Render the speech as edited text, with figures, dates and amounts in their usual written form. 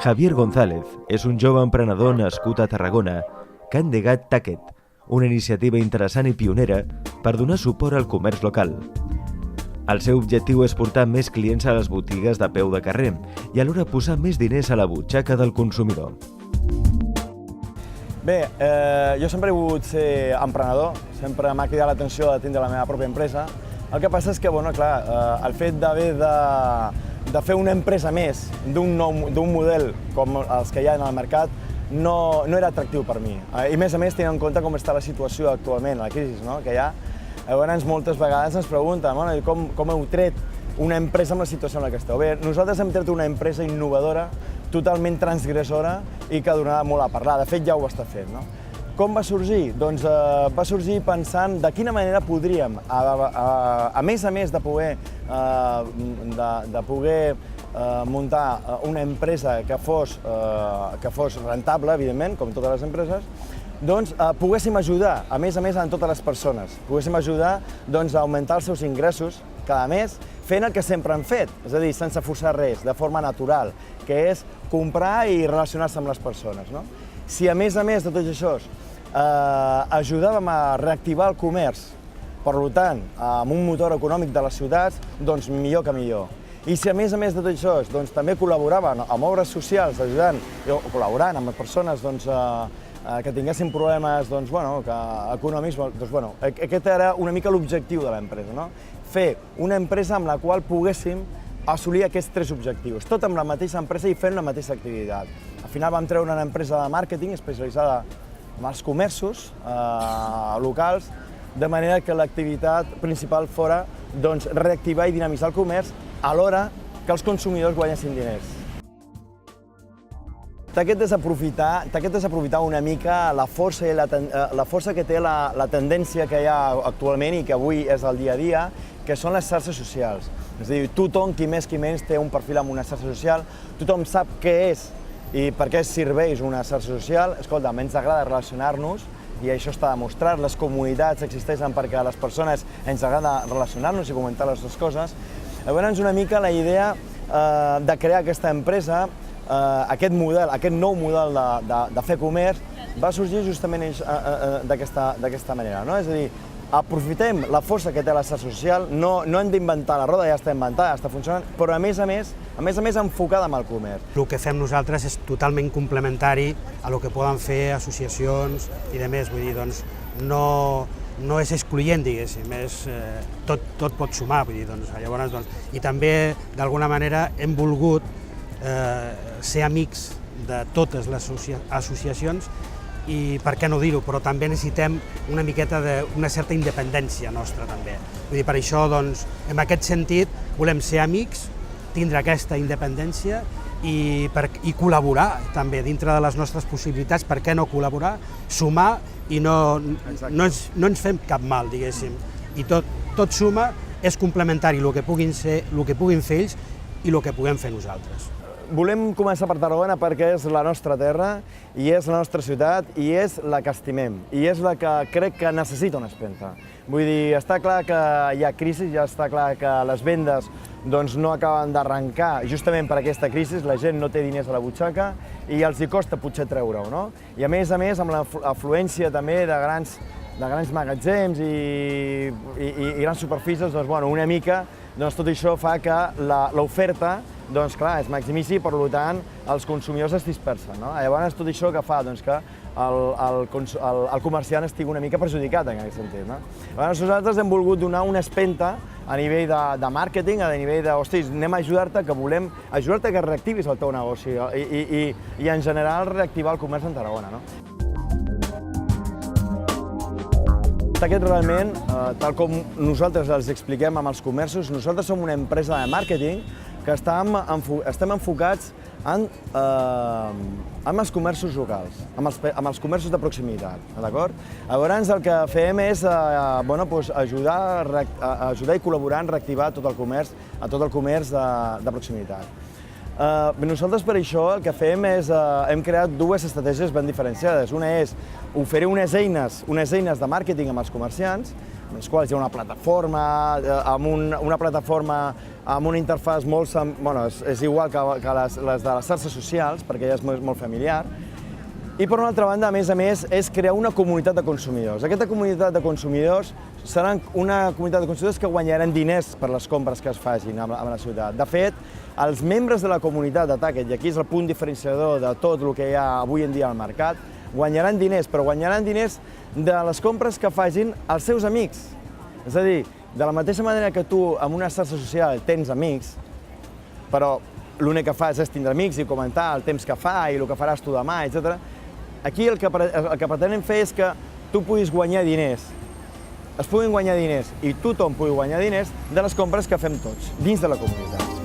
Javier González és un jove emprenedor nascut a Tarragona que ha endegat Taket, una iniciativa interessant i pionera per donar suport al comerç local. El seu objectiu és portar més clients a les botigues de peu de carrer i alhora posar més diners a la butxaca del consumidor. Bé, jo sempre he volgut ser emprenedor, sempre m'ha cridat l'atenció de tindre la meva pròpia empresa. El que passa és que, el fet d'haver de fer una empresa més d'un model com els que hi ha en el mercat no era atractiu per mi. I a més, tenint en compte com està la situació actualment, la crisi que hi ha. Llavors, moltes vegades ens pregunten com heu tret una empresa amb la situació en la que esteu. Bé, nosaltres hem tret una empresa innovadora, totalment transgressora i que donava molt a parlar. De fet, ja ho està fent. Com va sorgir? Doncs va sorgir pensant de quina manera podríem, a més de poder muntar una empresa que fos rentable, evidentment, com totes les empreses, doncs poguéssim ajudar, a més, a totes les persones. Poguéssim ajudar a augmentar els seus ingressos cada mes fent el que sempre han fet, és a dir, sense forçar res, de forma natural, que és comprar i relacionar-se amb les persones. Si a més de tot això ajudàvem a reactivar el comerç, per tant, amb un motor econòmic de les ciutats, doncs millor que millor. I si a més de tot això també col·laboraven amb obres socials, col·laborant amb les persones que tinguessin problemes econòmics, aquest era una mica l'objectiu de l'empresa, fer una empresa amb la qual poguéssim assolir aquests tres objectius, tot amb la mateixa empresa i fent la mateixa activitat. Al final vam treure una empresa de màrqueting especialitzada en els comerços locals, de manera que l'activitat principal fora reactivar i dinamitzar el comerç alhora que els consumidors guanyessin diners. Aquest és aprofitar una mica la força que té la tendència que hi ha actualment i que avui és el dia a dia, que són les xarxes socials. És a dir, tothom, qui més qui menys, té un perfil en una xarxa social, tothom sap què és i per què serveix una xarxa social. Escolta, ens agrada relacionar-nos i això està demostrat. Les comunitats existeixen perquè a les persones ens agrada relacionar-nos i comentar les nostres coses. Llavors, una mica la idea de crear aquesta empresa, aquest nou model de fer comerç, va sorgir justament d'aquesta manera. És a dir, aprofitem la força que té la xarxa social, no hem d'inventar la roda, ja està inventada, ja està funcionant, però a més a més enfocada en el comerç. El que fem nosaltres és totalment complementari a el que poden fer associacions i demés, vull dir, doncs no és excloent, diguéssim, tot pot sumar, vull dir, llavors, i també d'alguna manera hem volgut ser amics de totes les associacions i per què no dir-ho, però també necessitem una miqueta d'una certa independència nostra també. Vull dir, per això, en aquest sentit, volem ser amics, tindre aquesta independència i col·laborar també dintre de les nostres possibilitats, per què no col·laborar, sumar i no ens fem cap mal, diguéssim. I tot suma, és complementari el que puguin fer ells i el que puguem fer nosaltres. Volem començar per Tarragona perquè és la nostra terra i és la nostra ciutat i és la que estimem i és la que crec que necessita una empenta. Vull dir, està clar que hi ha crisi, ja està clar que les vendes no acaben d'arrencar justament per aquesta crisi, la gent no té diners a la butxaca i els hi costa potser treure-ho. I a més, amb l'afluència també de grans magatzems i grans superfícies, una mica tot això fa que l'oferta es maximitzi i, per tant, els consumidors es dispersen. Llavors, tot això que fa que el comerciant estigui una mica perjudicat en aquest sentit. Llavors, nosaltres hem volgut donar una empenta a nivell de màrqueting, a nivell de, hosti, anem a ajudar-te, que volem ajudar-te que reactivis el teu negoci i en general reactivar el comerç en Tarragona. Aquest realment, tal com nosaltres els expliquem amb els comerços, nosaltres som una empresa de màrqueting que estem enfocats en els comerços locals, amb els comerços de proximitat, d'acord? Llavors el que fem és ajudar i col·laborar en reactivar tot el comerç de proximitat. Nosaltres per això el que fem és, hem creat dues estratègies ben diferenciades. Una és oferir unes eines de màrqueting amb els comerciants, en els quals hi ha una plataforma, una plataforma amb una interfàs molt... Bueno, és igual que les de les xarxes socials, perquè ja és molt familiar. I per una altra banda, a més, és crear una comunitat de consumidors. Aquesta comunitat de consumidors serà una comunitat de consumidors que guanyaran diners per les compres que es facin a la ciutat. De fet, els membres de la comunitat de Tacket, i aquí és el punt diferenciador de tot el que hi ha avui en dia al mercat, guanyaran diners, però guanyaran diners de les compres que facin els seus amics. És a dir, de la mateixa manera que tu en una xarxa social tens amics, però l'únic que fas és tindre amics i comentar el temps que fa i el que faràs tu demà, etc. Aquí el que pretenem fer és que tu puguis guanyar diners, es puguin guanyar diners i tothom pugui guanyar diners de les compres que fem tots dins de la comunitat.